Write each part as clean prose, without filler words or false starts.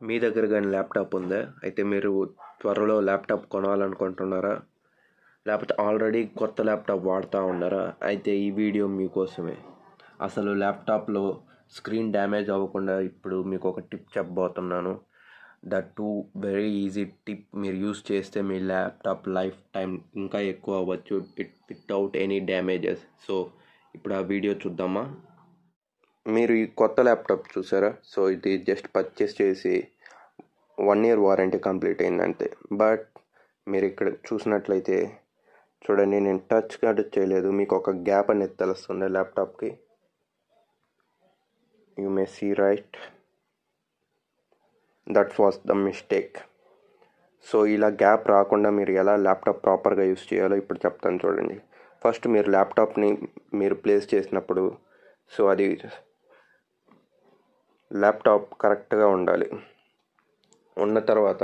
మీ దగ్గర కానీ ల్యాప్టాప్ ఉందా? అయితే మీరు త్వరలో ల్యాప్టాప్ కొనాలనుకుంటున్నారా? లేకపోతే ఆల్రెడీ కొత్త ల్యాప్టాప్ వాడుతూ ఉన్నారా? అయితే ఈ వీడియో మీకోసమే. అసలు ల్యాప్టాప్లో స్క్రీన్ డ్యామేజ్ అవ్వకుండా ఇప్పుడు మీకు ఒక టిప్ చెప్పబోతున్నాను. That to very easy tip. మీరు యూస్ చేస్తే మీ ల్యాప్టాప్ లైఫ్ టైం ఇంకా ఎక్కువ అవ్వచ్చు వితౌట్ ఎనీ డ్యామేజెస్. సో ఇప్పుడు ఆ వీడియో చూద్దామా? మీరు ఈ కొత్త ల్యాప్టాప్ చూసారా? సో ఇది జస్ట్ పర్చేస్ చేసి 1 year వారంటీ కంప్లీట్ అయిందంతే. బట్ మీరు ఇక్కడ చూసినట్లయితే చూడండి, నేను టచ్ కార్డు చేయలేదు. మీకు ఒక గ్యాప్ అనేది తెలుస్తుంది ల్యాప్టాప్కి. You may see right, that was the mistake. So ఇలా గ్యాప్ రాకుండా మీరు ఎలా ల్యాప్టాప్ ప్రాపర్గా యూస్ చేయాలో ఇప్పుడు చెప్తాను చూడండి. ఫస్ట్ మీరు ల్యాప్టాప్ని మీరు ప్లేస్ చేసినప్పుడు సో అది ల్యాప్టాప్ కరెక్ట్గా ఉండాలి. ఉన్న తర్వాత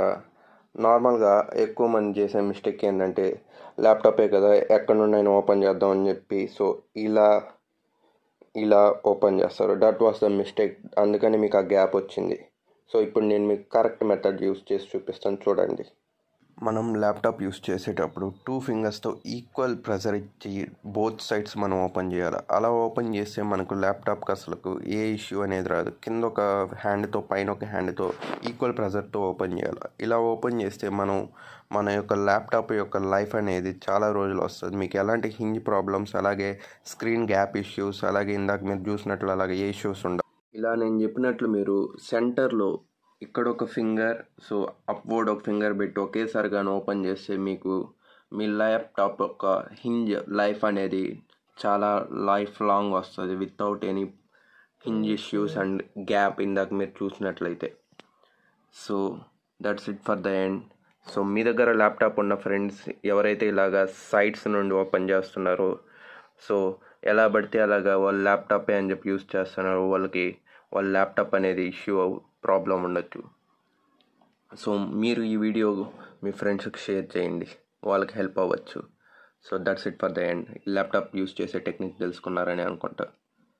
నార్మల్గా ఎక్కువ మంది చేసే మిస్టేక్ ఏంటంటే ల్యాప్టాపే కదా ఎక్కడి నుండి ఓపెన్ చేద్దాం అని చెప్పి సో ఇలా ఓపెన్ చేస్తారు. That was the mistake. అందుకని మీకు ఆ గ్యాప్ వచ్చింది. సో ఇప్పుడు నేను మీకు కరెక్ట్ మెథడ్ యూస్ చేసి చూపిస్తాను చూడండి. మనం ల్యాప్టాప్ యూస్ చేసేటప్పుడు 2 ఫింగర్స్తో ఈక్వల్ ప్రెజర్ ఇచ్చి బోత్ సైడ్స్ మనం ఓపెన్ చేయాలి. అలా ఓపెన్ చేస్తే మనకు ల్యాప్టాప్కి అసలు ఏ ఇష్యూ అనేది రాదు. కింద ఒక హ్యాండ్తో పైన ఒక హ్యాండ్తో ఈక్వల్ ప్రెజర్తో ఓపెన్ చేయాలి. ఇలా ఓపెన్ చేస్తే మన యొక్క ల్యాప్టాప్ యొక్క లైఫ్ అనేది చాలా రోజులు వస్తుంది. మీకు ఎలాంటి హింజ్ ప్రాబ్లమ్స్, అలాగే స్క్రీన్ గ్యాప్ ఇష్యూస్, అలాగే ఇందాక మీరు చూసినట్లు అలాగే ఏ ఇష్యూస్ ఉండవు. ఇలా నేను చెప్పినట్లు మీరు సెంటర్లో ఇక్కడ ఒక ఫింగర్, సో అప్వర్డ్ ఒక ఫింగర్ పెట్టి ఒకేసారిగా ఓపెన్ చేస్తే మీకు మీ ల్యాప్టాప్ యొక్క హింజ్ లైఫ్ అనేది చాలా లైఫ్ లాంగ్ వస్తుంది without any hinge issues and gap ఇందాక మీరు చూసినట్లయితే. So that's it for the end. So మీ దగ్గర ల్యాప్టాప్ ఉన్న ఫ్రెండ్స్ ఎవరైతే ఇలాగా సైడ్స్ నుండి ఓపెన్ చేస్తున్నారో సో ఎలా పడితే అలాగా వాళ్ళ ల్యాప్టాపే అని చెప్పి యూస్ చేస్తున్నారో వాళ్ళ ల్యాప్టాప్ అనేది ఇష్యూ ప్రాబ్లం ఉండొచ్చు. సో మీరు ఈ వీడియో మీ ఫ్రెండ్స్కి షేర్ చేయండి, వాళ్ళకి హెల్ప్ అవ్వచ్చు. So that's it for the end. Laptop use చేసే టెక్నిక్ తెలుసుకున్నారని అనుకుంటా.